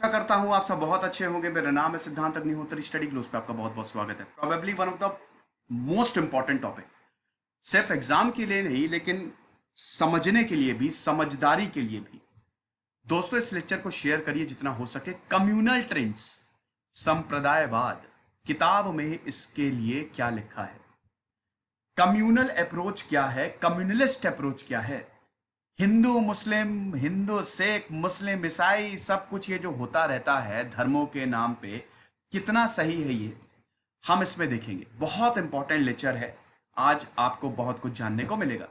आशा करता हूं आप सब बहुत अच्छे होंगे। मेरा नाम है सिद्धांत अग्निहोत्री। स्टडी ग्लोस पे आपका बहुत बहुत स्वागत है। Probably one of the most important topic, सिर्फ एग्जाम के लिए नहीं लेकिन समझने के लिए भी, समझदारी के लिए भी। दोस्तों, इस लेक्चर को शेयर करिए जितना हो सके। कम्युनल ट्रेंड्स, संप्रदायवाद, किताब में इसके लिए क्या लिखा है, कम्युनल अप्रोच क्या है, कम्युनलिस्ट अप्रोच क्या है, हिंदू मुस्लिम, हिंदू सिख, मुस्लिम ईसाई, सब कुछ ये जो होता रहता है धर्मों के नाम पे, कितना सही है ये हम इसमें देखेंगे। बहुत इंपॉर्टेंट लेक्चर है। आज आपको बहुत कुछ जानने को मिलेगा।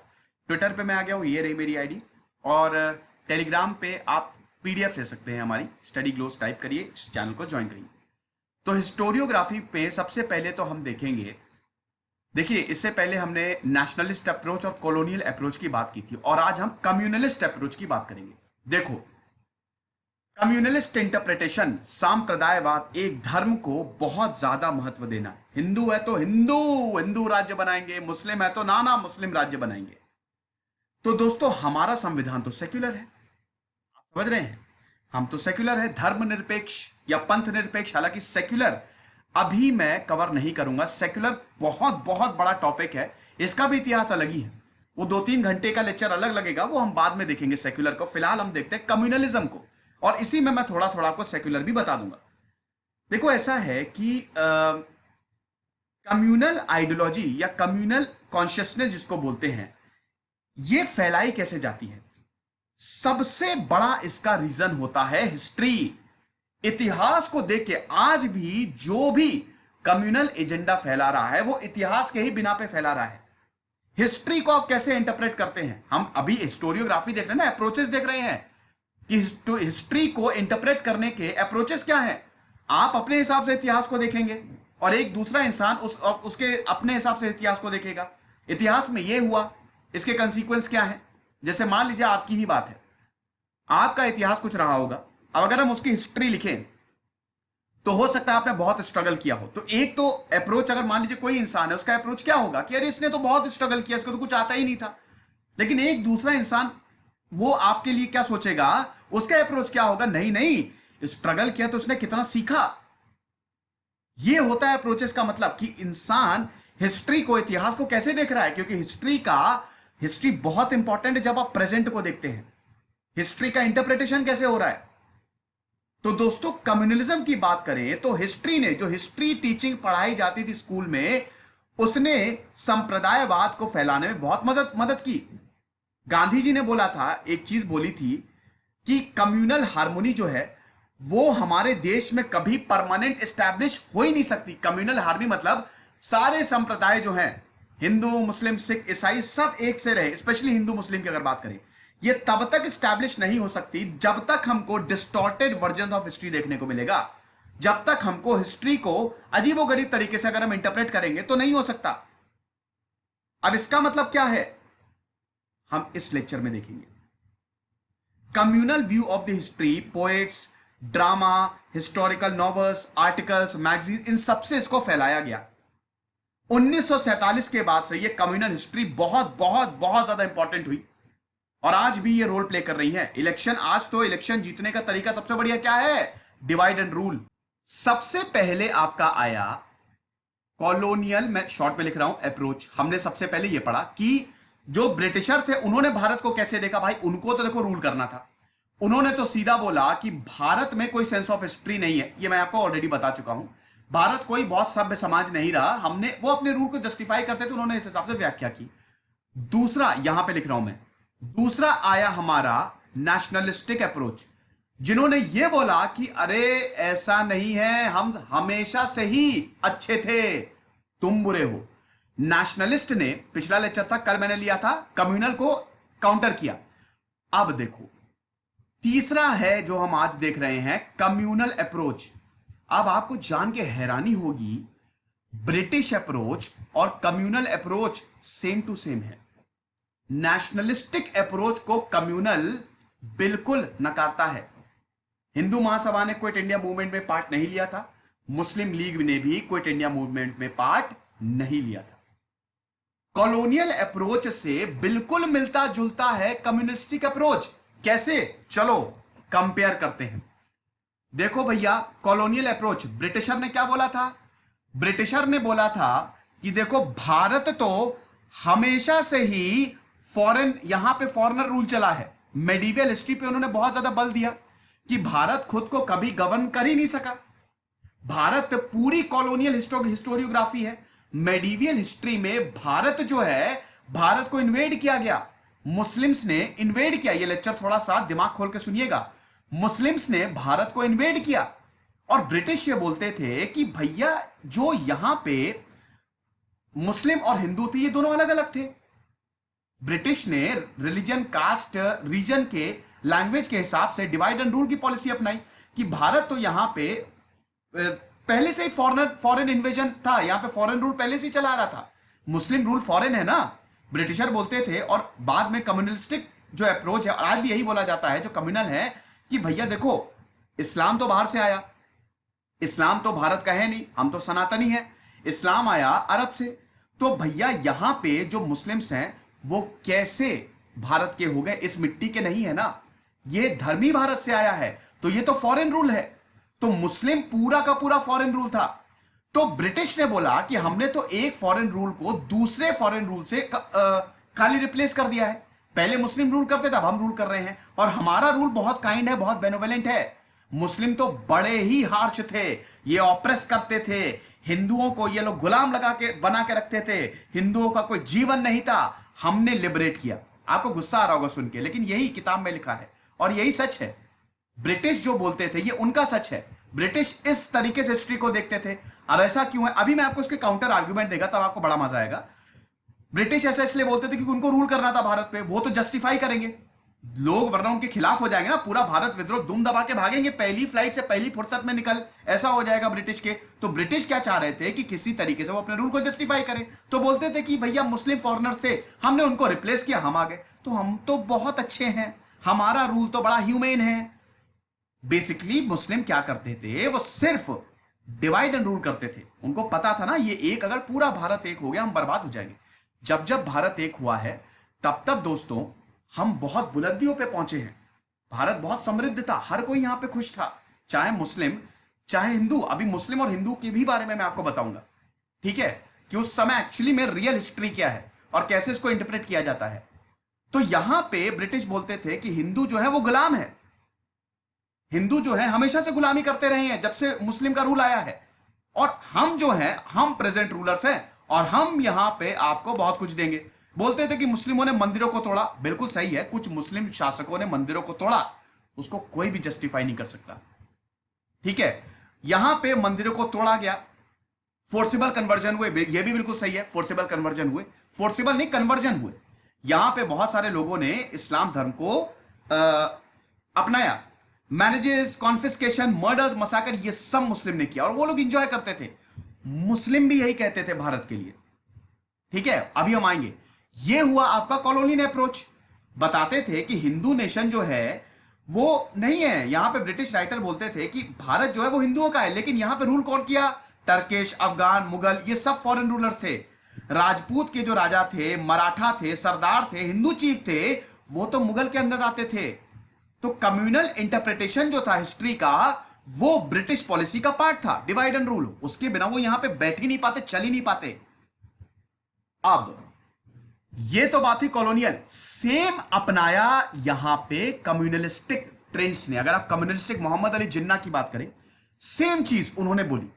ट्विटर पे मैं आ गया हूं, ये रही मेरी आईडी। और टेलीग्राम पे आप पीडीएफ ले सकते हैं हमारी। स्टडी ग्लोस टाइप करिए, इस चैनल को ज्वाइन करिए। तो हिस्टोरियोग्राफी पे सबसे पहले तो हम देखेंगे। देखिए, इससे पहले हमने नेशनलिस्ट अप्रोच और कॉलोनियल अप्रोच की बात की थी, और आज हम कम्युनलिस्ट अप्रोच की बात करेंगे। देखो, कम्युनलिस्ट इंटरप्रिटेशन, सांप्रदायवाद, एक धर्म को बहुत ज्यादा महत्व देना। हिंदू है तो हिंदू हिंदू राज्य बनाएंगे, मुस्लिम है तो नाना मुस्लिम राज्य बनाएंगे। तो दोस्तों, हमारा संविधान तो सेक्युलर है, आप समझ रहे हैं। हम तो सेक्युलर है, धर्मनिरपेक्ष या पंथ निरपेक्ष। हालांकि सेक्युलर अभी मैं कवर नहीं करूंगा। सेक्युलर बहुत बहुत बड़ा टॉपिक है, इसका भी इतिहास अलग ही है। वो 2-3 घंटे का लेक्चर अलग लगेगा, वो हम बाद में देखेंगे सेक्युलर को। फिलहाल हम देखते हैं कम्युनलिज्म को, और इसी में मैं थोड़ा थोड़ा आपको सेक्युलर भी बता दूंगा। देखो, ऐसा है कि कम्युनल आइडियोलॉजी या कम्युनल कॉन्शियसनेस जिसको बोलते हैं, ये फैलाई कैसे जाती है। सबसे बड़ा इसका रीजन होता है हिस्ट्री। इतिहास को देख के आज भी जो भी कम्युनल एजेंडा फैला रहा है वो इतिहास के ही बिना पे फैला रहा है। हिस्ट्री को आप कैसे इंटरप्रेट करते हैं, हम अभी हिस्टोरियोग्राफी देख रहे हैं ना, अप्रोचेस देख रहे हैं कि हिस्ट्री को इंटरप्रेट करने के अप्रोचेस क्या है। आप अपने हिसाब से इतिहास को देखेंगे और एक दूसरा इंसान उसके अपने हिसाब से इतिहास को देखेगा। इतिहास में यह हुआ, इसके कंसीक्वेंस क्या है। जैसे मान लीजिए आपकी ही बात है, आपका इतिहास कुछ रहा होगा। अब अगर हम उसकी हिस्ट्री लिखें तो हो सकता है आपने बहुत स्ट्रगल किया हो। तो एक तो अप्रोच, अगर मान लीजिए कोई इंसान है, उसका अप्रोच क्या होगा कि अरे इसने तो बहुत स्ट्रगल किया, इसको तो कुछ आता ही नहीं था। लेकिन एक दूसरा इंसान, वो आपके लिए क्या सोचेगा, उसका अप्रोच क्या होगा, नहीं नहीं, स्ट्रगल किया तो उसने कितना सीखा। ये होता है अप्रोचेस का मतलब कि इंसान हिस्ट्री को, इतिहास को कैसे देख रहा है। क्योंकि हिस्ट्री बहुत इंपॉर्टेंट है। जब आप प्रेजेंट को देखते हैं, हिस्ट्री का इंटरप्रिटेशन कैसे हो रहा है। तो दोस्तों, कम्युनलिज्म की बात करें तो हिस्ट्री ने, जो हिस्ट्री टीचिंग पढ़ाई जाती थी स्कूल में, उसने संप्रदायवाद को फैलाने में बहुत मदद की। गांधी जी ने बोला था, एक चीज बोली थी कि कम्युनल हार्मोनी जो है वो हमारे देश में कभी परमानेंट एस्टैब्लिश हो ही नहीं सकती। कम्युनल हार्मनी मतलब सारे संप्रदाय जो हैं, हिंदू मुस्लिम सिख ईसाई, सब एक से रहे। स्पेशली हिंदू मुस्लिम की अगर बात करें, ये तब तक स्टैब्लिश नहीं हो सकती जब तक हमको डिस्टॉर्टेड वर्जन ऑफ हिस्ट्री देखने को मिलेगा। जब तक हमको हिस्ट्री को अजीबोगरीब तरीके से अगर हम इंटरप्रेट करेंगे तो नहीं हो सकता। अब इसका मतलब क्या है, हम इस लेक्चर में देखेंगे। Communal view of the history, poets, drama, historical novels, articles, magazine, इन सबसे इसको फैलाया गया। 1947 के बाद से ये कम्युनल हिस्ट्री बहुत बहुत बहुत ज्यादा इंपॉर्टेंट हुई, और आज भी ये रोल प्ले कर रही है। इलेक्शन, आज तो इलेक्शन जीतने का तरीका सबसे बढ़िया क्या है, डिवाइड एंड रूल। सबसे पहले आपका आया कॉलोनियल, मैं शॉर्ट में लिख रहा हूं, अप्रोच। हमने सबसे पहले ये पढ़ा कि जो ब्रिटिशर थे उन्होंने भारत को कैसे देखा। भाई, उनको तो देखो रूल करना था। उन्होंने तो सीधा बोला कि भारत में कोई सेंस ऑफ हिस्ट्री नहीं है। ये मैं आपको ऑलरेडी बता चुका हूं। भारत कोई बहुत सभ्य समाज नहीं रहा। हमने, वो अपने रूल को जस्टिफाई करते थे, उन्होंने इस हिसाब से व्याख्या की। दूसरा, यहां पे लिख रहा हूं मैं, दूसरा आया हमारा नेशनलिस्टिक अप्रोच, जिन्होंने यह बोला कि अरे ऐसा नहीं है, हम हमेशा से ही अच्छे थे, तुम बुरे हो। नेशनलिस्ट ने, पिछला लेक्चर था, कल मैंने लिया था, कम्युनल को काउंटर किया। अब देखो, तीसरा है जो हम आज देख रहे हैं, कम्युनल अप्रोच। अब आपको जान के हैरानी होगी, ब्रिटिश अप्रोच और communal approach same to same है। नेशनलिस्टिक अप्रोच को कम्युनल बिल्कुल नकारता है। हिंदू महासभा ने क्विट इंडिया मूवमेंट में पार्ट नहीं लिया था, मुस्लिम लीग ने भी क्विट इंडिया मूवमेंट में पार्ट नहीं लिया था। कॉलोनियल अप्रोच से बिल्कुल मिलता जुलता है कम्युनिस्टिक अप्रोच। कैसे, चलो कंपेयर करते हैं। देखो भैया, कॉलोनियल अप्रोच, ब्रिटिशर ने क्या बोला था? ब्रिटिशर ने बोला था कि देखो भारत तो हमेशा से ही फॉरेन, यहां पे फॉरेनर रूल चला है। मेडिवल हिस्ट्री पे उन्होंने बहुत ज्यादा बल दिया कि भारत खुद को कभी गवर्न कर ही नहीं सका। भारत पूरी कॉलोनियल हिस्टोरियोग्राफी है। मेडिवियल हिस्ट्री में भारत जो है, भारत को इन्वेड किया गया, मुस्लिम्स ने इन्वेड किया। ये लेक्चर थोड़ा सा दिमाग खोल के सुनिएगा। मुस्लिम्स ने भारत को इन्वेड किया और ब्रिटिश ये बोलते थे कि भैया जो यहां पे मुस्लिम और हिंदू थे, ये दोनों अलग अलग थे। ब्रिटिश ने रिलीजन, कास्ट, रीजन के, लैंग्वेज के हिसाब से डिवाइड एंड रूल की पॉलिसी अपनाई कि भारत तो यहां पे पहले से ही फॉरेन इन्वेजन था, यहां पे फॉरेन रूल पहले से ही चला आ रहा था। मुस्लिम रूल फॉरेन है ना, ब्रिटिशर बोलते थे। और बाद में कम्युनलिस्टिक जो अप्रोच है, और आज भी यही बोला जाता है जो कम्युनल है, कि भैया देखो इस्लाम तो बाहर से आया, इस्लाम तो भारत का है नहीं, हम तो सनातनी है। इस्लाम आया अरब से, तो भैया यहां पे जो मुस्लिम्स हैं वो कैसे भारत के हो गए? इस मिट्टी के नहीं है ना, ये धर्म ही भारत से आया है, तो ये तो फॉरेन रूल है। तो मुस्लिम पूरा का पूरा फॉरेन रूल था। तो ब्रिटिश ने बोला कि हमने तो एक फॉरेन रूल को दूसरे फॉरेन रूल से खाली रिप्लेस कर दिया है। पहले मुस्लिम रूल करते थे, अब हम रूल कर रहे हैं, और हमारा रूल बहुत काइंड है, बहुत बेनोवेलेंट है। मुस्लिम तो बड़े ही हार्श थे, ये ऑप्रेस करते थे हिंदुओं को, ये लोग गुलाम लगा के बना के रखते थे, हिंदुओं का कोई जीवन नहीं था। हमने लिबरेट किया। आपको गुस्सा आ रहा होगा सुन के, लेकिन यही किताब में लिखा है और यही सच है। ब्रिटिश जो बोलते थे ये उनका सच है। ब्रिटिश इस तरीके से हिस्ट्री को देखते थे। अब ऐसा क्यों है, अभी मैं आपको इसके काउंटर आर्ग्यूमेंट देगा, तब आपको बड़ा मजा आएगा। ब्रिटिश ऐसा इसलिए बोलते थे क्योंकि उनको रूल करना था भारत पे, वो तो जस्टिफाई करेंगे लोग, वरना उनके खिलाफ हो जाएंगे ना, पूरा भारत विद्रोह दुम दबा के भागेंगे, पहली फ्लाइट से पहली फुर्सत में निकल, ऐसा हो जाएगा ब्रिटिश के। तो ब्रिटिश क्या चाह रहे थे कि किसी तरीके से वो अपने रूल को जस्टिफाई करें। तो बोलते थे कि भैया मुस्लिम फॉरेनर्स थे, हमने उनको रिप्लेस किया, हम आ गए, तो हम तो बहुत अच्छे हैं, हमारा रूल तो बड़ा ह्यूमेन है। बेसिकली मुस्लिम क्या करते थे, वो सिर्फ डिवाइड एंड रूल करते थे। उनको पता था ना, ये एक, अगर पूरा भारत एक हो गया हम बर्बाद हो जाएंगे। जब जब भारत एक हुआ है, तब तब दोस्तों हम बहुत बुलंदियों पे पहुंचे हैं। भारत बहुत समृद्ध था, हर कोई यहां पे खुश था, चाहे मुस्लिम चाहे हिंदू। अभी मुस्लिम और हिंदू के भी बारे में मैं आपको बताऊंगा, ठीक है, कि उस समय एक्चुअली में रियल हिस्ट्री क्या है और कैसे इसको इंटरप्रेट किया जाता है। तो यहां पे ब्रिटिश बोलते थे कि हिंदू जो है वो गुलाम है, हिंदू जो है हमेशा से गुलामी करते रहे हैं जब से मुस्लिम का रूल आया है, और हम जो हैं हम प्रेजेंट रूलर्स हैं और हम यहां पे आपको बहुत कुछ देंगे। बोलते थे कि मुस्लिमों ने मंदिरों को तोड़ा, बिल्कुल सही है, कुछ मुस्लिम शासकों ने मंदिरों को तोड़ा, उसको कोई भी जस्टिफाई नहीं कर सकता, ठीक है। यहां पे मंदिरों को तोड़ा गया, फोर्सिबल कन्वर्जन हुए, ये भी बिल्कुल सही है, फोर्सिबल कन्वर्जन हुए, फोर्सिबल नहीं कन्वर्जन हुए। यहां पे बहुत सारे लोगों ने इस्लाम धर्म को अपनाया। मैरिजेस, कॉन्फिस्केशन, मर्डर्स, मसाकर, ये सब मुस्लिम ने किया और वो लोग इंजॉय करते थे। मुस्लिम भी यही कहते थे भारत के लिए, ठीक है। अभी हम आएंगे। ये हुआ आपका कॉलोनियल अप्रोच। बताते थे कि हिंदू नेशन जो है वो नहीं है। यहां पे ब्रिटिश राइटर बोलते थे कि भारत जो है वो हिंदुओं का है, लेकिन यहां पे रूल कौन किया? टर्किश, अफगान, मुगल, ये सब फॉरेन रूलर्स थे। राजपूत के जो राजा थे, मराठा थे, सरदार थे, हिंदू चीफ थे, वो तो मुगल के अंदर आते थे। तो कम्युनल इंटरप्रिटेशन जो था हिस्ट्री का, वो ब्रिटिश पॉलिसी का पार्ट था, डिवाइड एंड रूल। उसके बिना वो यहां पे बैठ ही नहीं पाते, चल ही नहीं पाते। अब ये तो बात ही कॉलोनियल, सेम अपनाया यहां पे कम्युनलिस्टिक ट्रेंड्स ने। अगर आप कम्युनलिस्टिक मोहम्मद अली जिन्ना की बात करें, सेम चीज उन्होंने बोली,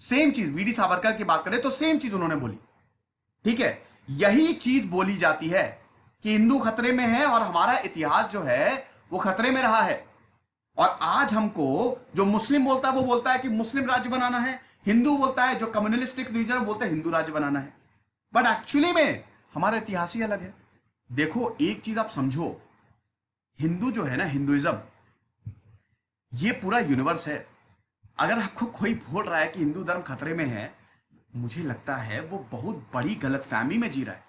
सेम चीज वीडी सावरकर की बात करें तो सेम चीज उन्होंने बोली, ठीक है। यही चीज बोली जाती है कि हिंदू खतरे में है और हमारा इतिहास जो है वो खतरे में रहा है। और आज हमको जो मुस्लिम बोलता है वो बोलता है कि मुस्लिम राज्य बनाना है, हिंदू बोलता है, जो कम्युनलिस्टिक रीजन बोलते हैं हिंदू राज्य बनाना है। बट एक्चुअली में हमारा इतिहास ही अलग है। देखो एक चीज आप समझो, हिंदू जो है ना, हिंदुइज्म, ये पूरा यूनिवर्स है। अगर आपको कोई बोल रहा है कि हिंदू धर्म खतरे में है, मुझे लगता है वो बहुत बड़ी गलतफहमी में जी रहा है।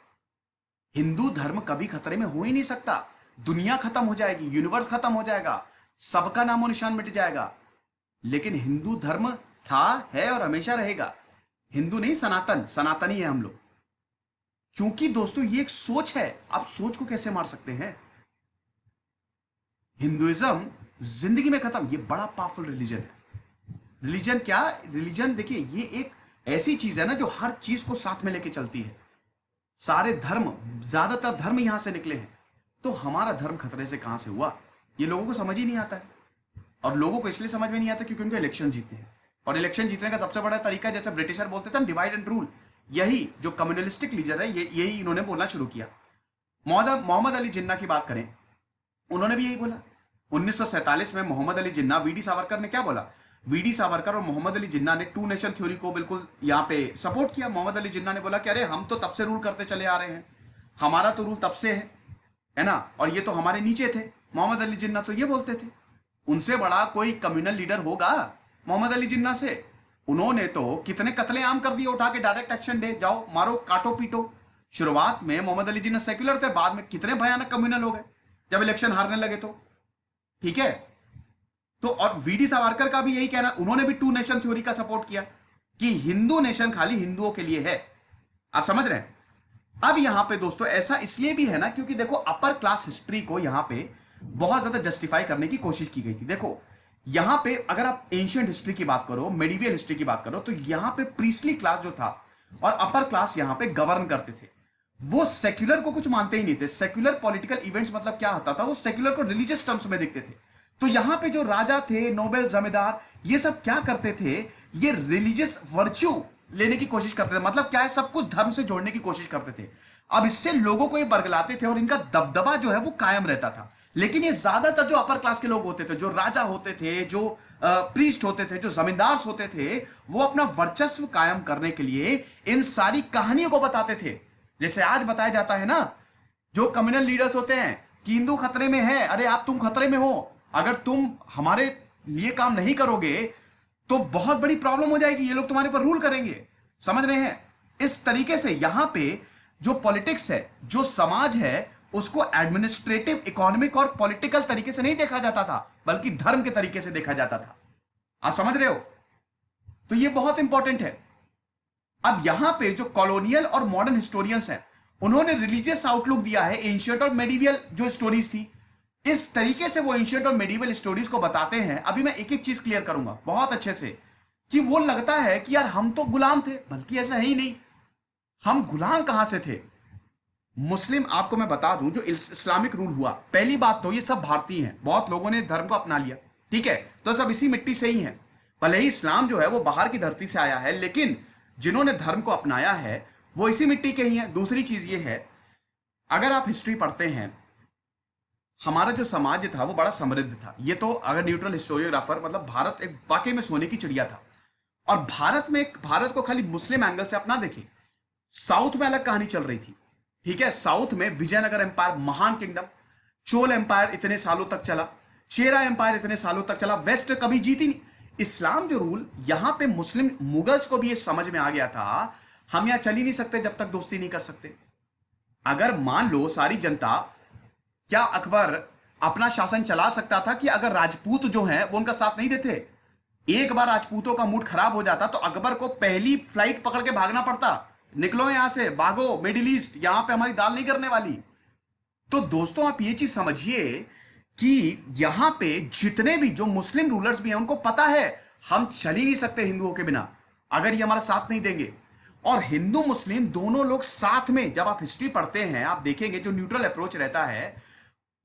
हिंदू धर्म कभी खतरे में हो ही नहीं सकता। दुनिया खत्म हो जाएगी, यूनिवर्स खत्म हो जाएगा, सबका नामो निशान मिट जाएगा, लेकिन हिंदू धर्म था, है और हमेशा रहेगा। हिंदू नहीं, सनातन, सनातनी है हम लोग। क्योंकि दोस्तों ये एक सोच है, आप सोच को कैसे मार सकते हैं? हिंदुइज्म जिंदगी में खत्म। ये बड़ा पावरफुल रिलीजन है। रिलीजन क्या, रिलीजन देखिए ये एक ऐसी चीज है ना जो हर चीज को साथ में लेके चलती है। सारे धर्म, ज्यादातर धर्म यहां से निकले हैं, तो हमारा धर्म खतरे से कहां से हुआ, ये लोगों को समझ ही नहीं आता है। और लोगों को इसलिए समझ में नहीं आता क्योंकि उनको इलेक्शन जीतते हैं, और इलेक्शन जीतने का सबसे बड़ा तरीका, जैसे ब्रिटिशर बोलते थे डिवाइड एंड रूल, यही जो कम्युनलिस्टिक लीडर है यही इन्होंने बोलना शुरू किया। मोहम्मद अली जिन्ना की बात करें, उन्होंने भी यही बोला। 1947 में मोहम्मद अली जिन्ना, वीडी सावरकर ने क्या बोला, वीडी सावरकर और मोहम्मद अली जिन्ना ने टू नेशन थ्योरी को बिल्कुल यहां पे सपोर्ट किया। मोहम्मद अली जिन्ना ने बोला कि अरे हम तो तब से रूल करते चले आ रहे हैं, हमारा तो रूल तब से है ना, और ये तो हमारे नीचे थे। मोहम्मद अली जिन्ना तो ये बोलते थे। उनसे बड़ा कोई कम्युनल लीडर होगा मोहम्मद अली जिन्ना से? उन्होंने तो कितने कत्लेआम कर दिए, उठा के डायरेक्ट एक्शन दे, जाओ मारो काटो पीटो। शुरुआत में मोहम्मद अली जिन्ना सेक्युलर थे, बाद में कितने भयानक कम्युनल हो गए जब इलेक्शन हारने लगे तो। ठीक है, तो और वीडी सावरकर का भी यही कहना, उन्होंने भी टू नेशन थ्योरी का सपोर्ट किया कि हिंदू नेशन खाली हिंदुओं के लिए है। आप समझ रहे हैं? अब यहां पे दोस्तों ऐसा इसलिए भी है ना क्योंकि देखो अपर क्लास हिस्ट्री को यहां पे बहुत ज्यादा जस्टिफाई करने की कोशिश की गई थी। देखो यहां पे अगर आप एंशिएंट हिस्ट्री की बात करो, मेडिवियल हिस्ट्री की बात करो, तो यहां पे प्रीस्टली क्लास जो था और अपर क्लास यहां पे गवर्न करते थे। वो सेक्युलर को कुछ मानते ही नहीं थे। सेक्युलर पॉलिटिकल इवेंट्स मतलब क्या होता था, वो सेक्युलर को रिलीजियस टर्म्स में देखते थे। तो यहां पे जो राजा थे, नोबेल, जमींदार, ये सब क्या करते थे, ये रिलीजियस वर्च्यू लेने की कोशिश करते थे। मतलब क्या है, सब कुछ धर्म से जोड़ने की कोशिश करते थे। अब इससे लोगों को ये बरगलाते थे और इनका दबदबा जो है वो कायम रहता था। लेकिन ये ज्यादातर जो अपर क्लास के लोग होते थे, जो राजा होते थे, जो प्रीस्ट होते थे, जो जमींदार होते थे, वो अपना वर्चस्व कायम करने के लिए इन सारी कहानियों को बताते थे। जैसे आज बताया जाता है ना, जो कम्युनल लीडर्स होते हैं कि हिंदू खतरे में है, अरे आप तुम खतरे में हो, अगर तुम हमारे लिए काम नहीं करोगे तो बहुत बड़ी प्रॉब्लम हो जाएगी, ये लोग तुम्हारे पर रूल करेंगे। समझ रहे हैं? इस तरीके से यहां पे जो पॉलिटिक्स है, जो समाज है, उसको एडमिनिस्ट्रेटिव, इकोनॉमिक और पॉलिटिकल तरीके से नहीं देखा जाता था, बल्कि धर्म के तरीके से देखा जाता था। आप समझ रहे हो? तो ये बहुत इंपॉर्टेंट है। अब यहां पे जो कॉलोनियल और मॉडर्न हिस्टोरियंस हैं, उन्होंने रिलीजियस आउटलुक दिया है एंशिएंट और मेडिवियल जो स्टोरीज थी। इस तरीके से वो एंशिएंट और मेडिवल स्टोरीज को बताते हैं। अभी मैं एक एक चीज क्लियर करूंगा बहुत अच्छे से, कि वो लगता है कि यार हम तो गुलाम थे, बल्कि ऐसा है ही नहीं। हम गुलाम कहां से थे? मुस्लिम, आपको मैं बता दूं, जो इस्लामिक रूल हुआ, पहली बात तो ये सब भारतीय हैं, बहुत लोगों ने धर्म को अपना लिया, ठीक है, तो सब इसी मिट्टी से ही है। भले ही इस्लाम जो है वो बाहर की धरती से आया है, लेकिन जिन्होंने धर्म को अपनाया है वो इसी मिट्टी के ही हैं। दूसरी चीज ये है, अगर आप हिस्ट्री पढ़ते हैं, हमारा जो समाज था वो बड़ा समृद्ध था। ये तो अगर न्यूट्रल हिस्टोरियोग्राफर, मतलब भारत एक वाकई में सोने की चिड़िया था। और भारत को खाली मुस्लिम एंगल से अपना देखें, साउथ में अलग कहानी चल रही थी। ठीक है, साउथ में विजयनगर एम्पायर, महान किंगडम, चोल एम्पायर इतने सालों तक चला, चेरा एम्पायर इतने सालों तक चला, वेस्ट कभी जीती नहीं। इस्लाम जो रूल, यहां पे मुस्लिम मुगल्स को भी ये समझ में आ गया था, हम यहां चल ही नहीं सकते जब तक दोस्ती नहीं कर सकते। अगर मान लो सारी जनता, क्या अकबर अपना शासन चला सकता था कि अगर राजपूत जो हैं वो उनका साथ नहीं देते? एक बार राजपूतों का मूड खराब हो जाता तो अकबर को पहली फ्लाइट पकड़ के भागना पड़ता, निकलो यहां से, भागो, मिडिल ईस्ट, यहां पे हमारी दाल नहीं करने वाली। तो दोस्तों आप ये चीज समझिए कि यहां पे जितने भी जो मुस्लिम रूलर्स भी हैं, उनको पता है हम चल ही नहीं सकते हिंदुओं के बिना, अगर ये हमारा साथ नहीं देंगे। और हिंदू मुस्लिम दोनों लोग साथ में, जब आप हिस्ट्री पढ़ते हैं आप देखेंगे जो न्यूट्रल अप्रोच रहता है,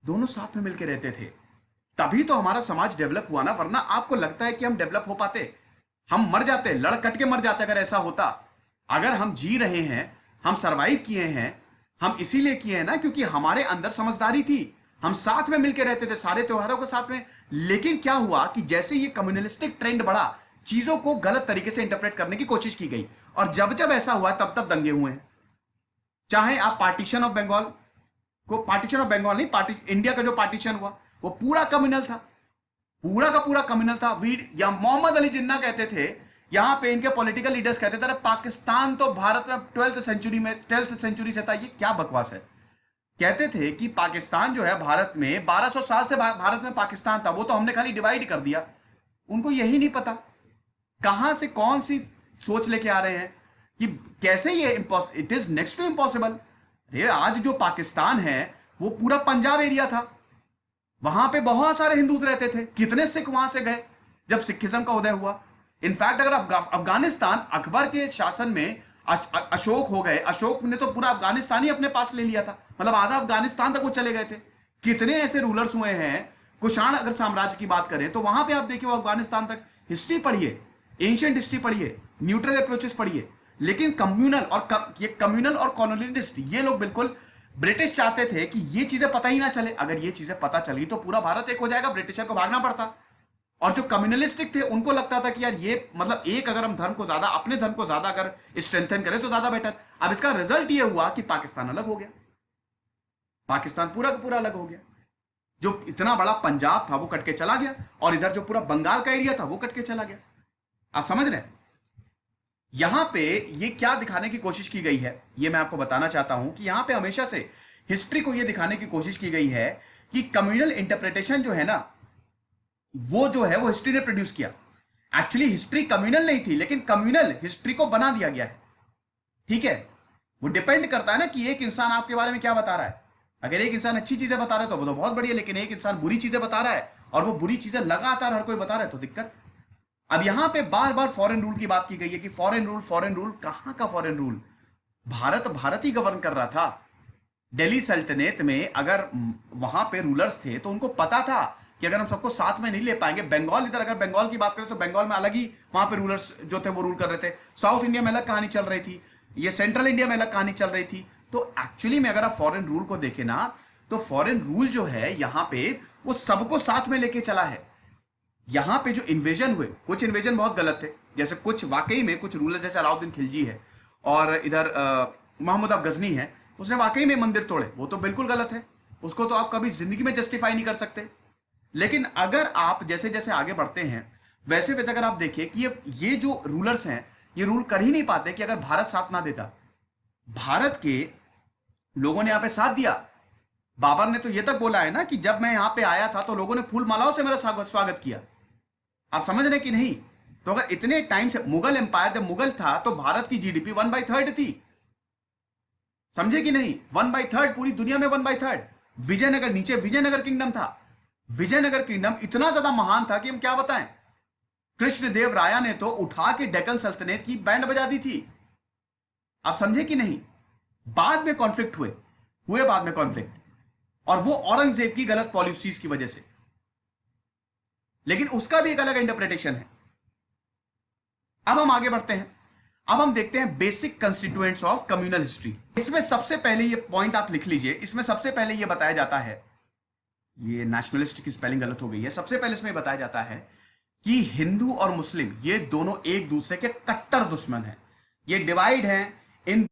दोनों साथ में मिलकर रहते थे। तभी तो हमारा समाज डेवलप हुआ ना, वरना आपको लगता है कि हम डेवलप हो पाते? हम मर जाते, लड़ कट के मर जाते अगर ऐसा होता। अगर हम जी रहे हैं, हम सरवाइव किए हैं, हम इसीलिए किए हैं ना क्योंकि हमारे अंदर समझदारी थी, हम साथ में मिलकर रहते थे, सारे त्योहारों के साथ में। लेकिन क्या हुआ कि जैसे ये कम्युनलिस्टिक ट्रेंड बढ़ा, चीजों को गलत तरीके से इंटरप्रेट करने की कोशिश की गई, और जब जब ऐसा हुआ तब तब दंगे हुए हैं। चाहे आप पार्टीशन ऑफ बंगाल को, पार्टीशन ऑफ बंगाल नहीं, इंडिया का जो पार्टीशन हुआ वो पूरा कम्युनल था, पूरा का पूरा कम्युनल था। या मोहम्मद अली जिन्ना कहते थे, यहां पे इनके पॉलिटिकल लीडर्स कहते थे, अरे पाकिस्तान तो भारत में 12th सेंचुरी से था। ये क्या बकवास है? कहते थे कि पाकिस्तान जो है भारत में 1200 साल से भारत में पाकिस्तान था, वो तो हमने खाली डिवाइड कर दिया। उनको यही नहीं पता कहां से कौन सी सोच लेके आ रहे हैं कि कैसे ये it is next to impossible. अरे आज जो पाकिस्तान है वो पूरा पंजाब एरिया था, वहां पे बहुत सारे हिंदूज रहते थे, कितने सिख वहां से गए जब सिखिज्म का उदय हुआ। इनफैक्ट अगर अफगानिस्तान अकबर के शासन में अशोक हो गए, अशोक ने तो पूरा अफगानिस्तान ही अपने पास ले लिया था, मतलब आधा अफगानिस्तान तक वो चले गए थे। कितने ऐसे रूलर्स हुए हैं, कुषाण अगर साम्राज्य की बात करें तो वहां पे आप देखिए वो अफगानिस्तान तक। हिस्ट्री पढ़िए, एंशिएंट हिस्ट्री पढ़िए, न्यूट्रल अप्रोचेस पढ़िए। लेकिन ये कम्युनल और कॉलोनियलिस्ट ये लोग बिल्कुल, ब्रिटिश चाहते थे कि ये चीजें पता ही ना चले। अगर ये चीजें पता चली तो पूरा भारत एक हो जाएगा, ब्रिटिशर को भागना पड़ता। और जो कम्युनलिस्टिक थे उनको लगता था कि यार ये मतलब एक, अगर हम धर्म को ज्यादा, अपने धर्म को ज्यादा अगर स्ट्रेंथन करें तो ज्यादा बेटर। अब इसका रिजल्ट ये हुआ कि पाकिस्तान अलग हो गया, पाकिस्तान पूरा का पूरा अलग हो गया। जो इतना बड़ा पंजाब था वो कट के चला गया, और इधर जो पूरा बंगाल का एरिया था वो कट के चला गया। आप समझ रहे हैं? यहां पे ये क्या दिखाने की कोशिश की गई है, ये मैं आपको बताना चाहता हूं कि यहां पे हमेशा से हिस्ट्री को ये दिखाने की कोशिश की गई है कि कम्युनल इंटरप्रिटेशन जो है ना, वो जो है वो हिस्ट्री ने प्रोड्यूस किया। एक्चुअली हिस्ट्री कम्युनल नहीं थी, लेकिन कम्युनल हिस्ट्री को बना दिया गया है। ठीक है, वो डिपेंड करता है ना कि एक इंसान आपके बारे में क्या बता रहा है। अगर एक इंसान अच्छी चीजें बता रहा है तो वो तो बहुत बढ़िया, लेकिन एक इंसान बुरी चीजें बता रहा है और वो बुरी चीजें लगातार हर कोई बता रहा है तो दिक्कत। अब यहां पे बार बार फॉरेन रूल की बात की गई है कि फॉरेन रूल, फॉरेन रूल, कहां का फॉरेन रूल? भारत ही गवर्न कर रहा था। दिल्ली सल्तनत में अगर वहां पे रूलर्स थे तो उनको पता था कि अगर हम सबको साथ में नहीं ले पाएंगे, बंगाल, इधर अगर बंगाल की बात करें तो बंगाल में अलग ही वहां पे रूलर्स जो थे वो रूल कर रहे थे, साउथ इंडिया में अलग कहानी चल रही थी, ये सेंट्रल इंडिया में अलग कहानी चल रही थी। तो एक्चुअली में अगर आप फॉरेन रूल को देखें ना, तो फॉरेन रूल जो है यहां पे वो सबको साथ में लेके चला है। यहां पे जो इन्वेजन हुए, कुछ इन्वेजन बहुत गलत थे, जैसे कुछ वाकई में कुछ रूलर, जैसे अलाउद्दीन खिलजी है और इधर मोहम्मद अफ गजनी है, उसने वाकई में मंदिर तोड़े, वो तो बिल्कुल गलत है, उसको तो आप कभी जिंदगी में जस्टिफाई नहीं कर सकते। लेकिन अगर आप जैसे जैसे आगे बढ़ते हैं वैसे वैसे अगर आप देखिए कि ये जो रूलर्स हैं ये रूल कर ही नहीं पाते कि अगर भारत साथ ना देता। भारत के लोगों ने यहां पे साथ दिया। बाबर ने तो ये तक बोला है ना कि जब मैं यहां पे आया था तो लोगों ने फूल मालाओं से मेरा स्वागत किया। आप समझ रहे कि नहीं? तो अगर इतने टाइम से मुगल एम्पायर, जब मुगल था तो भारत की जीडीपी 1/3 थी, समझे कि नहीं? 1/3, पूरी दुनिया में 1/3। विजयनगर, नीचे विजयनगर किंगडम था। विजयनगर किंगडम इतना ज्यादा महान था कि हम क्या बताएं। कृष्णदेव राया ने तो उठा के डेक्कन सल्तनत की बैंड बजा दी थी। आप समझे कि नहीं? बाद में कॉन्फ्लिक्ट हुए बाद में कॉन्फ्लिक्ट, और वो औरंगजेब की गलत पॉलिसीज की वजह से, लेकिन उसका भी एक अलग इंटरप्रिटेशन है। अब हम आगे बढ़ते हैं, अब हम देखते हैं basic constituents of communal history. इसमें सबसे पहले ये पॉइंट आप लिख लीजिए, इसमें सबसे पहले ये बताया जाता है, ये नेशनलिस्ट की स्पेलिंग गलत हो गई है, सबसे पहले इसमें बताया जाता है कि हिंदू और मुस्लिम ये दोनों एक दूसरे के कट्टर दुश्मन हैं। ये डिवाइड हैं, इन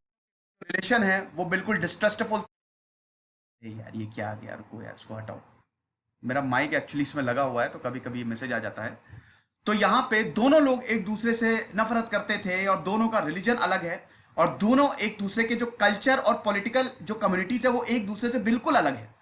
रिलेशन है वो बिल्कुल डिस्ट्रस्टफुल। यार ये क्या आ गया, रुको यार इसको हटाओ, मेरा माइक एक्चुअली इसमें लगा हुआ है तो कभी कभी मैसेज आ जाता है। तो यहां पे दोनों लोग एक दूसरे से नफरत करते थे और दोनों का रिलीजन अलग है, और दोनों एक दूसरे के जो कल्चर और पॉलिटिकल जो कम्युनिटीज है वो एक दूसरे से बिल्कुल अलग है।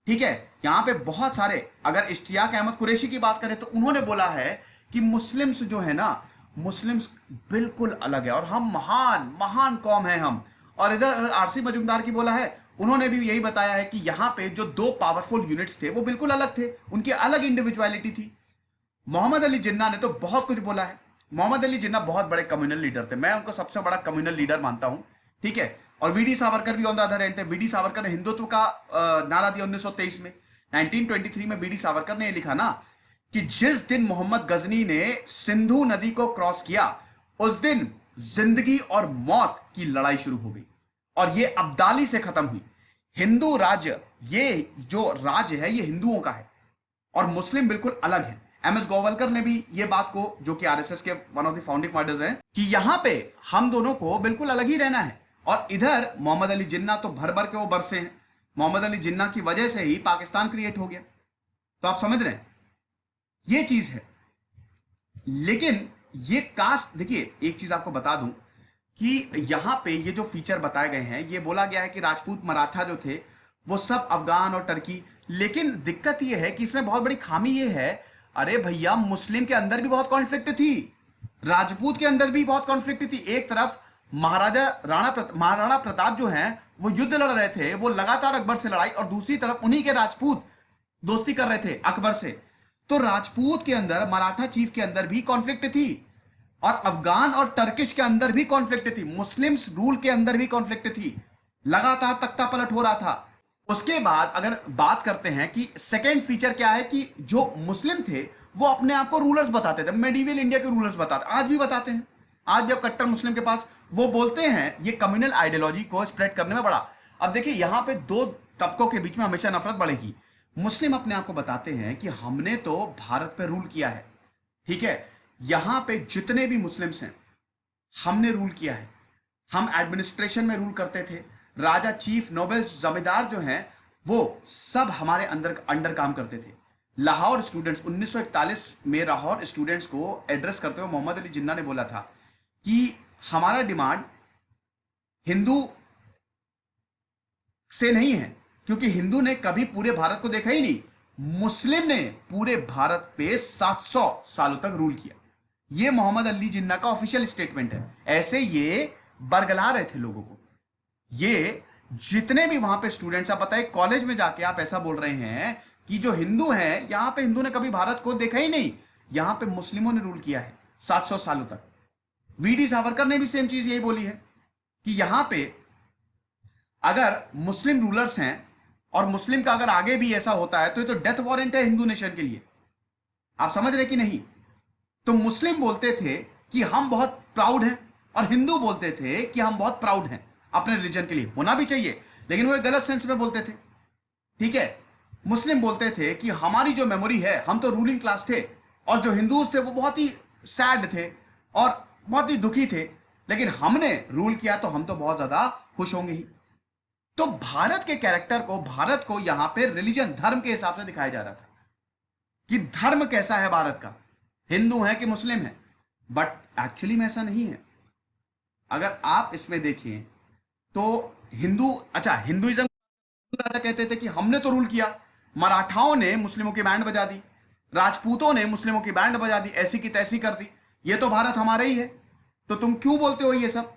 ठीक है, यहां पे बहुत सारे, अगर इश्तियाक अहमद कुरैशी की बात करें तो उन्होंने बोला है कि मुस्लिम्स जो है ना, मुस्लिम्स बिल्कुल अलग है और हम महान महान कौम है हम। और इधर आरसी मजुमदार की बोला है, उन्होंने भी यही बताया है कि यहां पे जो दो पावरफुल यूनिट्स थे वो बिल्कुल अलग थे, उनकी अलग इंडिविजुअलिटी थी। मोहम्मद अली जिन्ना ने तो बहुत कुछ बोला है। मोहम्मद अली जिन्ना बहुत बड़े कम्युनल लीडर थे, मैं उनको सबसे बड़ा कम्युनल लीडर मानता हूं। ठीक है, और वीडी सावरकर भी ऑन द अदर एंड थे। वीडी सावरकर ने हिंदुत्व का नारा दिया 1923 में। 1923 में वीडी सावरकर ने लिखा ना कि जिस दिन मोहम्मद गजनी ने सिंधु नदी को क्रॉस किया उस दिन जिंदगी और मौत की लड़ाई शुरू हो गई, और ये अब्दाली से खत्म हुई। हिंदू राज्य, ये जो राज्य है ये हिंदुओं का है और मुस्लिम बिल्कुल अलग है। एम एस गोवलकर ने भी ये बात को, जो कि आरएसएस के one of the founding fathers हैं, कि यहां पे हम दोनों को बिल्कुल अलग ही रहना है। और इधर मोहम्मद अली जिन्ना तो भर भर के वो बरसे हैं। मोहम्मद अली जिन्ना की वजह से ही पाकिस्तान क्रिएट हो गया। तो आप समझ रहे हैं, ये चीज है। लेकिन ये कास्ट, देखिए एक चीज आपको बता दूं कि यहां पे ये जो फीचर बताए गए हैं, ये बोला गया है कि राजपूत मराठा जो थे वो सब अफगान और टर्की। लेकिन दिक्कत ये है कि इसमें बहुत बड़ी खामी ये है, अरे भैया मुस्लिम के अंदर भी बहुत कॉन्फ्लिक्ट थी, राजपूत के अंदर भी बहुत कॉन्फ्लिक्ट थी। एक तरफ महाराणा प्रताप जो हैं वो युद्ध लड़ रहे थे, वो लगातार अकबर से लड़ाई, और दूसरी तरफ उन्हीं के राजपूत दोस्ती कर रहे थे अकबर से, तो राजपूत के अंदर, मराठा चीफ के अंदर भी कॉन्फ्लिक्ट थी, और अफगान और टर्किश के अंदर भी कॉन्फ्लिक्ट थी, मुस्लिम्स रूल के अंदर भी कॉन्फ्लिक्ट थी, लगातार तख्ता पलट हो रहा था। उसके बाद अगर बात करते हैं कि सेकेंड फीचर क्या है, कि जो मुस्लिम थे वो अपने आप को रूलर्स बताते थे, मेडिवल इंडिया के रूलर्स बताते, आज भी बताते हैं, आज भी अब कट्टर मुस्लिम के पास वो बोलते हैं, ये कम्युनल आइडियोलॉजी को स्प्रेड करने में बड़ा। अब देखिए यहां पे दो तबकों के बीच में हमेशा नफरत बढ़ेगी। मुस्लिम अपने आप को बताते हैं कि हमने तो भारत पे रूल किया है, ठीक है, यहां पे जितने भी मुस्लिम्स हैं हमने रूल किया है, हम एडमिनिस्ट्रेशन में रूल करते थे, राजा, चीफ, नोबल, जमींदार जो हैं वो सब हमारे अंडर काम करते थे। लाहौर स्टूडेंट्स 1941 में लाहौर स्टूडेंट्स को एड्रेस करते हुए मोहम्मद अली जिन्ना ने बोला था कि हमारा डिमांड हिंदू से नहीं है, क्योंकि हिंदू ने कभी पूरे भारत को देखा ही नहीं, मुस्लिम ने पूरे भारत पे 700 सालों तक रूल किया। ये मोहम्मद अली जिन्ना का ऑफिशियल स्टेटमेंट है। ऐसे ये बरगला रहे थे लोगों को। ये जितने भी वहां पे स्टूडेंट्स, आप बताए कॉलेज में जाके आप ऐसा बोल रहे हैं कि जो हिंदू हैं, यहां पे हिंदू ने कभी भारत को देखा ही नहीं, यहां पे मुस्लिमों ने रूल किया है 700 सालों तक। वीडी सावरकर ने भी सेम चीज यही बोली है कि यहां पे अगर मुस्लिम रूलर्स हैं और मुस्लिम का अगर आगे भी ऐसा होता है तो ये तो डेथ वारंट है हिंदू नेशन के लिए। आप समझ रहे कि नहीं? तो मुस्लिम बोलते थे कि हम बहुत प्राउड हैं, और हिंदू बोलते थे कि हम बहुत प्राउड हैं अपने रिलीजन के लिए, होना भी चाहिए, लेकिन वो एक गलत सेंस में बोलते थे, ठीक है। मुस्लिम बोलते थे कि हमारी जो मेमोरी है, हम तो रूलिंग क्लास थे, और जो हिंदूज थे वो बहुत ही सैड थे और बहुत ही दुखी थे, लेकिन हमने रूल किया तो हम तो बहुत ज्यादा खुश होंगे ही। तो भारत के कैरेक्टर को, भारत को यहां पे रिलीजन, धर्म के हिसाब से दिखाया जा रहा था कि धर्म कैसा है भारत का, हिंदू है कि मुस्लिम है, बट एक्चुअली में ऐसा नहीं है। अगर आप इसमें देखें तो हिंदू, अच्छा हिंदुइज्म राजा कहते थे कि हमने तो रूल किया, मराठाओं ने मुस्लिमों की बैंड बजा दी, राजपूतों ने मुस्लिमों की बैंड बजा दी, ऐसी की तैसी कर दी, ये तो भारत हमारा ही है, तो तुम क्यों बोलते हो ये सब?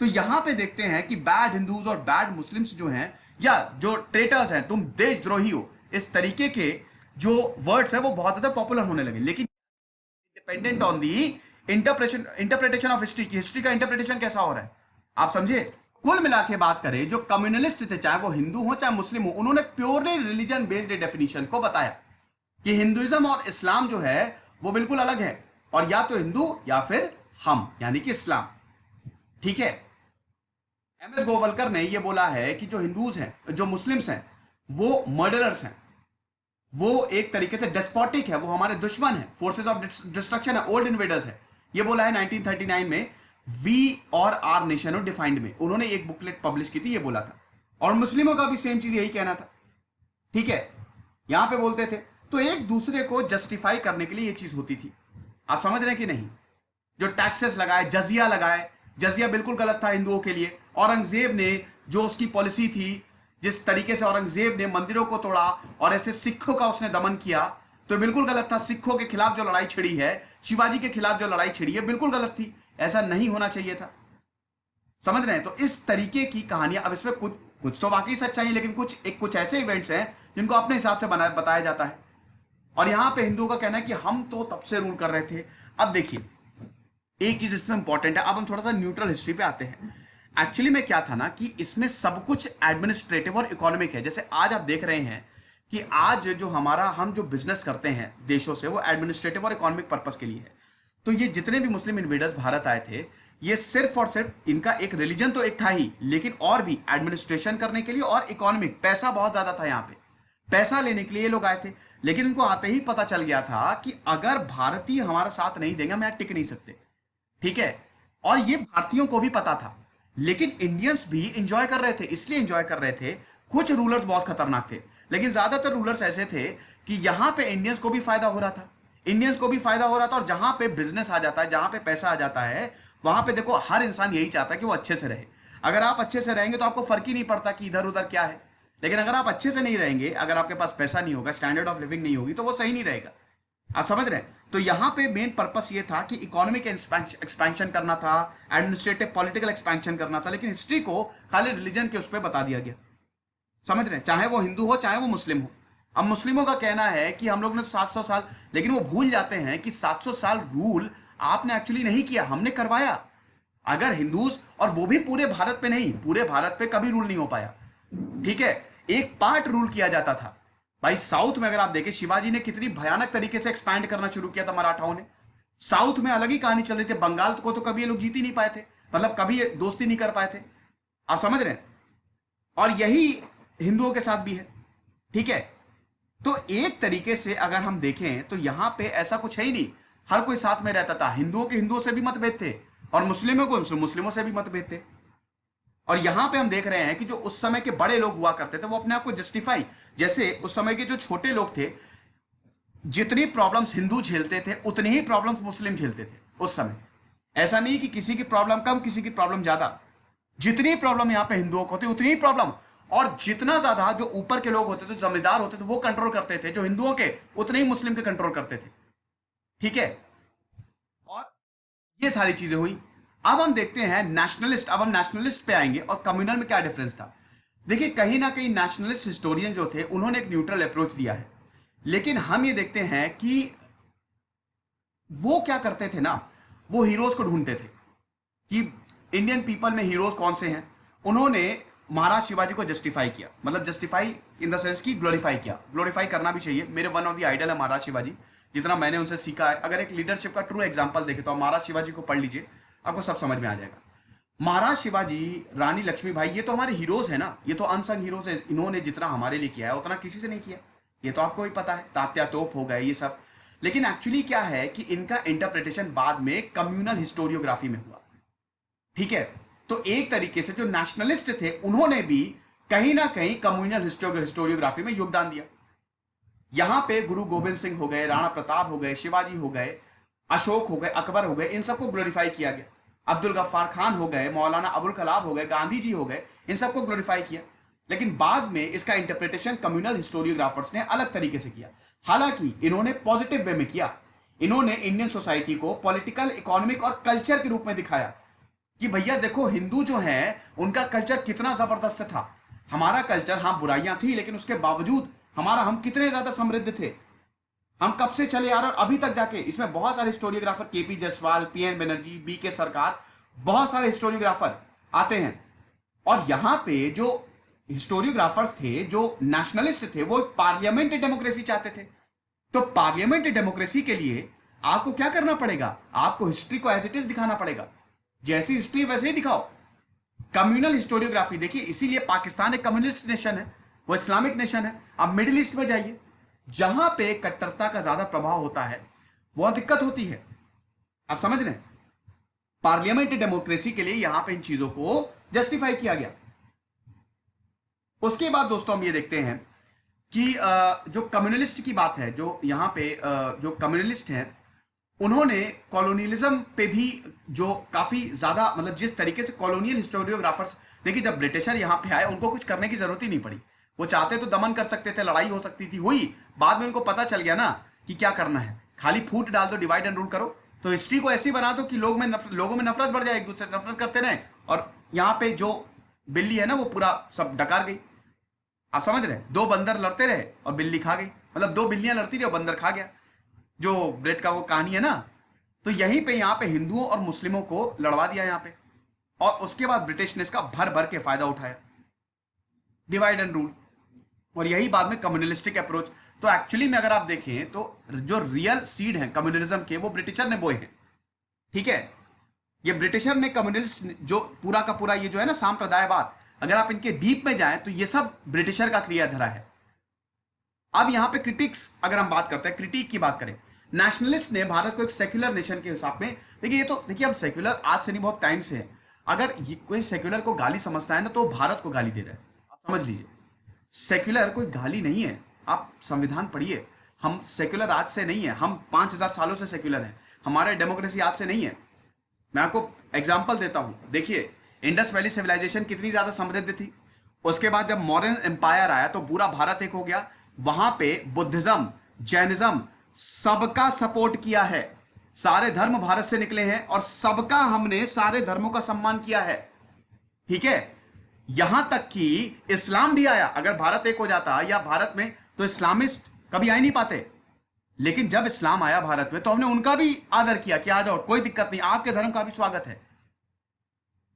तो यहां पे देखते हैं कि बैड हिंदूज और बैड मुस्लिम्स जो हैं, या जो ट्रेटर्स हैं, तुम देशद्रोही हो, इस तरीके के जो वर्ड्स है वो बहुत ज्यादा पॉपुलर होने लगे। लेकिन dependent on the interpretation of history, की हिस्ट्री का इंटरप्रिटेशन कैसा हो रहा है, आप समझे। कुल मिला के बात करें, जो कम्युनलिस्ट थे, चाहे वो हिंदू हो चाहे मुस्लिम हो, उन्होंने प्योरली रिलीजन बेस्ड डेफिनेशन को बताया कि हिंदुइज्म और इस्लाम जो है वो बिल्कुल अलग है, और या तो हिंदू या फिर हम, यानी कि इस्लाम, ठीक है। एमएस गोवलकर ने ये बोला है कि जो हिंदूज हैं, जो मुस्लिम्स हैं, वो मर्डरर्स हैं, वो एक तरीके से डेस्पोटिक है, वो हमारे दुश्मन है, फोर्सेस ऑफ डिस्ट्रक्शन है, ओल्ड इन्वेडर्स है। ये बोला है 1939 में वी और आर नेशन ऑफ डिफाइंड में, उन्होंने एक बुकलेट पब्लिश की थी, ये बोला था। और मुस्लिमों का भी सेम चीज यही कहना था, ठीक है, यहां पे बोलते थे। तो एक दूसरे को जस्टिफाई करने के लिए ये चीज होती थी, आप समझ रहे हैं कि नहीं। जो टैक्सेस लगाए, जजिया लगाए, जजिया बिल्कुल गलत था हिंदुओं के लिए। औरंगजेब ने जो उसकी पॉलिसी थी, जिस तरीके से औरंगजेब ने मंदिरों को तोड़ा और ऐसे सिखों का उसने दमन किया, तो बिल्कुल गलत था। सिखों के खिलाफ जो लड़ाई छिड़ी है, शिवाजी के खिलाफ जो लड़ाई छिड़ी है, बिल्कुल गलत थी, ऐसा नहीं होना चाहिए था, समझ रहे हैं। तो इस तरीके की कहानियां, अब इसमें कुछ कुछ तो वाकई सच्चाई है, लेकिन कुछ ऐसे इवेंट्स हैं जिनको अपने हिसाब से बताया जाता है। और यहां पे हिंदुओं का कहना है कि हम तो तब से रूल कर रहे थे। अब देखिए एक चीज इसमें इंपॉर्टेंट है, अब हम थोड़ा सा न्यूट्रल हिस्ट्री पे आते हैं। एक्चुअली में क्या था ना कि इसमें सब कुछ एडमिनिस्ट्रेटिव और इकोनॉमिक है। जैसे आज आप देख रहे हैं कि आज जो हम जो बिजनेस करते हैं देशों से, वो एडमिनिस्ट्रेटिव और इकोनॉमिक पर्पस के लिए है। तो ये जितने भी मुस्लिम इन्वेडर्स भारत आए थे, ये सिर्फ और सिर्फ इनका एक रिलीजन तो एक था ही, लेकिन और भी एडमिनिस्ट्रेशन करने के लिए और इकोनॉमिक, पैसा बहुत ज्यादा था यहाँ पे, पैसा लेने के लिए ये लोग आए थे। लेकिन इनको आते ही पता चल गया था कि अगर भारतीय हमारा साथ नहीं देंगे, हम यहाँ टिक नहीं सकते, ठीक है। और ये भारतीयों को भी पता था, लेकिन इंडियंस भी इंजॉय कर रहे थे। इसलिए इंजॉय कर रहे थे, कुछ रूलर्स बहुत खतरनाक थे, लेकिन ज्यादातर रूलर्स ऐसे थे कि यहां पे इंडियंस को भी फायदा हो रहा था, इंडियंस को भी फायदा हो रहा था। और जहां पे बिजनेस आ जाता है, जहां पे पैसा आ जाता है, वहां पे देखो हर इंसान यही चाहता है कि वो अच्छे से रहे। अगर आप अच्छे से रहेंगे तो आपको फर्क ही नहीं पड़ता कि इधर उधर क्या है। लेकिन अगर आप अच्छे से नहीं रहेंगे, अगर आपके पास पैसा नहीं होगा, स्टैंडर्ड ऑफ लिविंग नहीं होगी, तो वो सही नहीं रहेगा, आप समझ रहे हैं। तो यहां पे मेन पर्पस ये था कि इकोनॉमिक एक्सपेंशन करना था, एडमिनिस्ट्रेटिव पॉलिटिकल एक्सपेंशन करना था, लेकिन हिस्ट्री को खाली रिलीजन के उस पर बता दिया गया, समझ रहे हैं, चाहे वो हिंदू हो चाहे वो मुस्लिम हो। अब मुस्लिमों का कहना है कि हम लोग ने तो 700 साल, लेकिन वो भूल जाते हैं कि 700 साल रूल आपने एक्चुअली नहीं किया, हमने करवाया। अगर हिंदूज, और वो भी पूरे भारत पे नहीं, पूरे भारत पे कभी रूल नहीं हो पाया, ठीक है, एक पार्ट रूल किया जाता था। भाई साउथ में अगर आप देखें, शिवाजी ने कितनी भयानक तरीके से एक्सपैंड करना शुरू किया था मराठाओं ने। साउथ में अलग ही कहानी चल रही थी। बंगाल को तो कभी ये लोग जीत ही नहीं पाए थे, मतलब कभी ये दोस्ती नहीं कर पाए थे, आप समझ रहे हैं। और यही हिंदुओं के साथ भी है, ठीक है। तो एक तरीके से अगर हम देखें तो यहां पे ऐसा कुछ है ही नहीं, हर कोई साथ में रहता था। हिंदुओं के हिंदुओं से भी मतभेद थे, और मुस्लिमों को मुस्लिमों से भी मतभेद थे। और यहां पे हम देख रहे हैं कि जो उस समय के बड़े लोग हुआ करते थे वो अपने आप को जस्टिफाई, जैसे उस समय के जो छोटे लोग थे, जितनी प्रॉब्लम्स हिंदू झेलते थे उतनी ही प्रॉब्लम्स मुस्लिम झेलते थे उस समय। ऐसा नहीं कि किसी की प्रॉब्लम कम, किसी की प्रॉब्लम ज्यादा। जितनी प्रॉब्लम यहां पे हिंदुओं को थी उतनी ही प्रॉब्लम, और जितना ज्यादा जो ऊपर के लोग होते थे, जमींदार होते थे, वो कंट्रोल करते थे जो हिंदुओं के, उतने ही मुस्लिम के कंट्रोल करते थे, ठीक है। और ये सारी चीजें हुई। अब हम देखते हैं नेशनलिस्ट, अब हम नेशनलिस्ट पे आएंगे और कम्युनल में क्या डिफरेंस था। देखिए कहीं ना कहीं नेशनलिस्ट हिस्टोरियन जो थे उन्होंने एक न्यूट्रल अप्रोच दिया है, लेकिन हम ये देखते हैं कि वो क्या करते थे ना, वो हीरोज को ढूंढते थे कि इंडियन पीपल में हीरोज कौन से हैं। उन्होंने महाराज शिवाजी को जस्टिफाई किया, मतलब जस्टिफाई इन द सेंस की ग्लोरीफाई किया। ग्लोरीफाई करना भी चाहिए, मेरे वन ऑफ द आइडल है महाराज शिवाजी, जितना मैंने उनसे सीखा है। अगर एक लीडरशिप का ट्रू एग्जांपल देखे तो महाराज शिवाजी को पढ़ लीजिए, आपको सब समझ में आ जाएगा। महाराज शिवाजी, रानी लक्ष्मीबाई, ये तो हमारे हीरोज है ना, ये तो अनसंग हीरोज है। इन्होंने जितना हमारे लिए किया है उतना किसी से नहीं किया, ये तो आपको ही पता है। तात्या तोप हो गए ये सब। लेकिन एक्चुअली क्या है कि इनका इंटरप्रिटेशन बाद में कम्युनल हिस्टोरियोग्राफी में हुआ, ठीक है। तो एक तरीके से जो नेशनलिस्ट थे उन्होंने भी कहीं ना कहीं कम्युनल हिस्टोरियोग्राफी में योगदान दिया। यहां पे गुरु गोविंद सिंह हो गए, राणा प्रताप हो गए, शिवाजी हो गए, अशोक हो गए, अकबर हो गए, इन सबको ग्लोरीफाई किया गया। अब्दुल गफ्फार खान हो गए, मौलाना अबुल कलाम हो गए, गांधी जी हो गए, इन सबको ग्लोरीफाई किया। लेकिन बाद में इसका इंटरप्रिटेशन कम्युनल हिस्टोरियोग्राफर्स ने अलग तरीके से किया। हालांकि इन्होंने पॉजिटिव वे में किया। इन्होंने इंडियन सोसाइटी को पॉलिटिकल, इकोनॉमिक और कल्चर के रूप में दिखाया कि भैया देखो हिंदू जो हैं उनका कल्चर कितना जबरदस्त था। हमारा कल्चर, हाँ बुराइयां थी, लेकिन उसके बावजूद हम कितने ज्यादा समृद्ध थे। हम कब से चले आ रहे और अभी तक जाके, इसमें बहुत सारे historiographer, KP Jayaswal, PN Banerjee, BK Sarkar, बहुत सारे हिस्टोरियोग्राफर आते हैं। और यहां पे जो हिस्टोरियोग्राफर्स थे, जो नेशनलिस्ट थे, वो पार्लियामेंट्री डेमोक्रेसी चाहते थे। तो पार्लियामेंट्री डेमोक्रेसी के लिए आपको क्या करना पड़ेगा, आपको हिस्ट्री को एज इट इज दिखाना पड़ेगा। जैसी हिस्ट्री वैसे ही दिखाओ। कम्युनल हिस्टोरियोग्राफी देखिए, इसीलिए पाकिस्तान एक कम्युनिस्ट नेशन है, वो इस्लामिक नेशन है। अब मिडिल ईस्ट में जाइए, जहां पे कट्टरता का ज्यादा प्रभाव होता है वहां दिक्कत होती है। आप समझ रहे हैं। पार्लियामेंट्री डेमोक्रेसी के लिए यहां पे इन चीजों को जस्टिफाई किया गया। उसके बाद दोस्तों हम ये देखते हैं कि जो कम्युनलिस्ट की बात है, जो यहां पे जो कम्युनलिस्ट हैं उन्होंने कॉलोनियलिज्म पे भी जो काफी ज्यादा, मतलब जिस तरीके से कॉलोनियल हिस्टोरियोग्राफर्स, देखिए जब ब्रिटिशर यहां पे आए उनको कुछ करने की जरूरत ही नहीं पड़ी। वो चाहते तो दमन कर सकते थे, लड़ाई हो सकती थी, हुई। बाद में उनको पता चल गया ना कि क्या करना है, खाली फूट डाल दो, डिवाइड एंड रूल करो। तो हिस्ट्री को ऐसी बना दो कि लोगों में नफरत बढ़ जाए, एक दूसरे से नफरत करते रहे। और यहाँ पे जो बिल्ली है ना वो पूरा सब डकार गई। आप समझ रहे हैं, दो बंदर लड़ते रहे और बिल्ली खा गई, मतलब दो बिल्लियां लड़ती रही और बंदर खा गया, जो ब्रेड का वो कहानी है ना। तो यहीं पे यहाँ पे हिंदुओं और मुस्लिमों को लड़वा दिया यहाँ पे, और उसके बाद ब्रिटिश ने इसका भर भर के फायदा उठाया, डिवाइड एंड रूल। और यही बाद में कम्युनलिस्टिक अप्रोच। तो एक्चुअली में अगर आप देखें तो जो रियल सीड हैं कम्युनलिज्म के, वो ब्रिटिशर ने बोए हैं, ठीक है। ये ब्रिटिशर ने कम्युनलिस्ट, जो पूरा का पूरा ये जो है ना सांप्रदायवाद, अगर आप इनके डीप में जाएं तो ये सब ब्रिटिशर का क्रियाधारा है। अब यहां पे क्रिटिक्स, अगर हम बात करते हैं, क्रिटिक की बात करें, नेशनलिस्ट ने भारत को एक सेक्युलर नेशन के हिसाब में, देखिए ये तो देखिए अब सेक्युलर आज से नहीं, बहुत टाइम से है। अगर ये कोई सेक्युलर को गाली समझता है ना तो भारत को गाली दे रहा है, आप समझ लीजिए। सेक्युलर कोई गाली नहीं है, आप संविधान पढ़िए। हम सेक्युलर आज से नहीं है, हम 5000 सालों से सेक्युलर हैं, हमारे डेमोक्रेसी आज से नहीं है। मैं आपको एग्जाम्पल देता हूं, देखिए इंडस वैली सिविलाइजेशन कितनी ज्यादा समृद्ध थी। उसके बाद जब मॉडर्न एम्पायर आया तो पूरा भारत एक हो गया। वहां पे बुद्धिज्म, जैनिज्म, सबका सपोर्ट किया है। सारे धर्म भारत से निकले हैं और सबका, हमने सारे धर्मों का सम्मान किया है, ठीक है। यहां तक कि इस्लाम भी आया। अगर भारत एक हो जाता या भारत में, तो इस्लामिस्ट कभी आ ही नहीं पाते। लेकिन जब इस्लाम आया भारत में तो हमने उनका भी आदर किया कि आ जाओ, कोई दिक्कत नहीं, आपके धर्म का भी स्वागत है।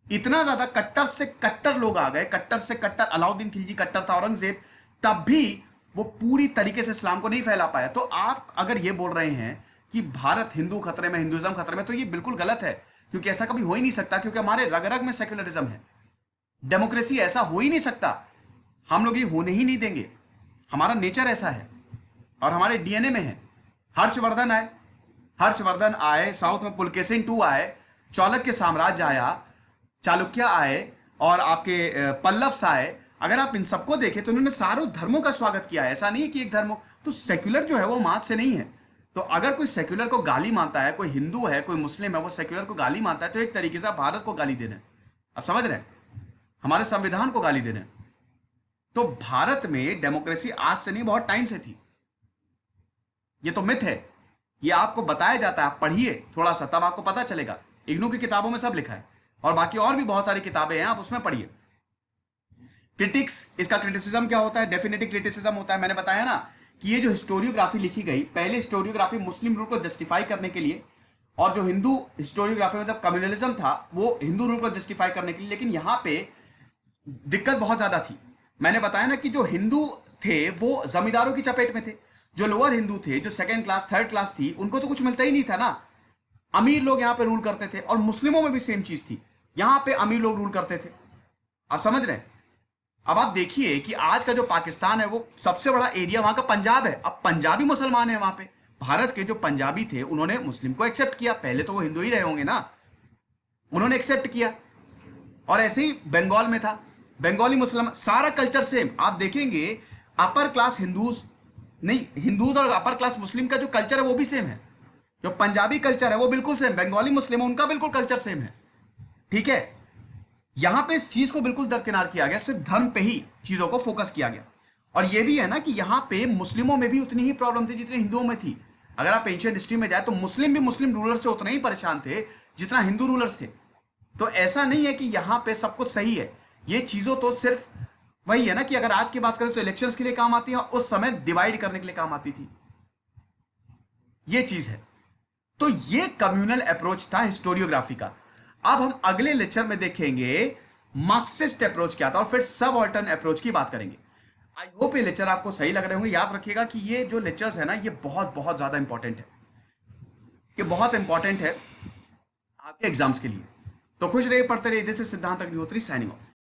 इतना ज्यादा कट्टर से कट्टर लोग आ गए, कट्टर से कट्टर, अलाउद्दीन खिलजी कट्टर था, औरंगजेब, तब भी वो पूरी तरीके से इस्लाम को नहीं फैला पाया। तो आप अगर ये बोल रहे हैं कि भारत हिंदू खतरे में, हिंदुइज्म खतरे में, तो ये बिल्कुल गलत है, क्योंकि ऐसा कभी हो ही नहीं सकता, क्योंकि हमारे रग रग में सेक्युलरिज्म है, डेमोक्रेसी, ऐसा हो ही नहीं सकता। हम लोग ये होने ही नहीं देंगे, हमारा नेचर ऐसा है और हमारे डीएनए में है। हर्षवर्धन आए, हर्षवर्धन आए, साउथ में पुलकेशिन II आए, चालुक्य साम्राज्य आया, चालुक्य आए, और आपके पल्लव्स आए। अगर आप इन सबको देखें तो उन्होंने सारों धर्मों का स्वागत किया है, ऐसा नहीं है कि एक धर्म हो। तो सेक्युलर जो है वो मात से नहीं है। तो अगर कोई सेक्युलर को गाली मानता है, कोई हिंदू है, कोई मुस्लिम है, वो सेक्युलर को गाली मानता है, तो एक तरीके से आप भारत को गाली दे रहे हैं। आप समझ रहे हैं, हमारे संविधान को गाली दे रहे हैं। तो भारत में डेमोक्रेसी आज से नहीं, बहुत टाइम से थी। ये तो मिथ है, ये आपको बताया जाता है, आप पढ़िए थोड़ा सा, तब आपको पता चलेगा। इग्नू की किताबों में सब लिखा है, और बाकी और भी बहुत सारी किताबें हैं, आप उसमें पढ़िए। क्रिटिक्स, इसका क्रिटिसिज्म क्या होता है? डेफिनेटिव क्रिटिसिज्म होता है। मैंने बताया ना कि ये जो हिस्टोरियोग्राफी लिखी गई, पहले हिस्टोरियोग्राफी मुस्लिम रूल को जस्टिफाई करने के लिए, और जो हिंदू हिस्टोरियोग्राफी मतलब कम्युनलिज्म था, वो हिंदू रूल को जस्टिफाई करने के लिए। लेकिन यहां पे दिक्कत बहुत ज्यादा थी। मैंने बताया ना कि जो हिंदू थे वो जमींदारों की चपेट में थे, जो लोअर हिंदू थे, जो सेकंड क्लास थर्ड क्लास थी, उनको तो कुछ मिलता ही नहीं था ना। अमीर लोग यहां पे रूल करते थे, और मुस्लिमों में भी सेम चीज थी, यहां पे अमीर लोग रूल करते थे। आप समझ रहे हैं? अब आप देखिए कि आज का जो पाकिस्तान है, वो सबसे बड़ा एरिया वहां का पंजाब है। अब पंजाबी मुसलमान है वहां पे। भारत के जो पंजाबी थे उन्होंने मुस्लिम को एक्सेप्ट किया, पहले तो वो हिंदू ही रहे होंगे ना, उन्होंने एक्सेप्ट किया। और ऐसे ही बंगाल में था, बंगाली मुसलमान, सारा कल्चर सेम। आप देखेंगे अपर क्लास हिंदूज नहीं, हिंदूज और अपर क्लास मुस्लिम का जो कल्चर है वो भी सेम है। जो पंजाबी कल्चर है वो बिल्कुल सेम, बंगाली मुस्लिम है उनका बिल्कुल कल्चर सेम है। ठीक है, यहां पे इस चीज को बिल्कुल दरकिनार किया गया, सिर्फ धर्म पे ही चीजों को फोकस किया गया। और ये भी है ना कि यहां पे मुस्लिमों में भी उतनी ही प्रॉब्लम थी जितनी हिंदुओं में थी। अगर आप एंशिएंट हिस्ट्री में जाए तो मुस्लिम भी मुस्लिम रूलर से उतने ही परेशान थे जितना हिंदू रूलर्स थे। तो ऐसा नहीं है कि यहां पे सब कुछ सही है। ये चीजों तो सिर्फ वही है ना कि अगर आज की बात करें तो इलेक्शंस के लिए काम आती है, उस समय डिवाइड करने के लिए काम आती थी। ये चीज है। तो ये कम्युनल अप्रोच था हिस्टोरियोग्राफी का। अब हम अगले लेक्चर में देखेंगे मार्क्सिस्ट अप्रोच क्या था, और फिर सब ऑल्टर्न अप्रोच की बात करेंगे। आई होप ये लेक्चर आपको सही लग रहे होंगे। याद रखिएगा कि ये जो लेक्चर्स है ना, ये बहुत बहुत ज्यादा इंपॉर्टेंट है, ये बहुत इंपॉर्टेंट है आपके एग्जाम्स के लिए। तो खुश रहिए, पढ़ते रहिए। दिस इज सिद्धांत अग्निहोत्री साइनिंग ऑफ।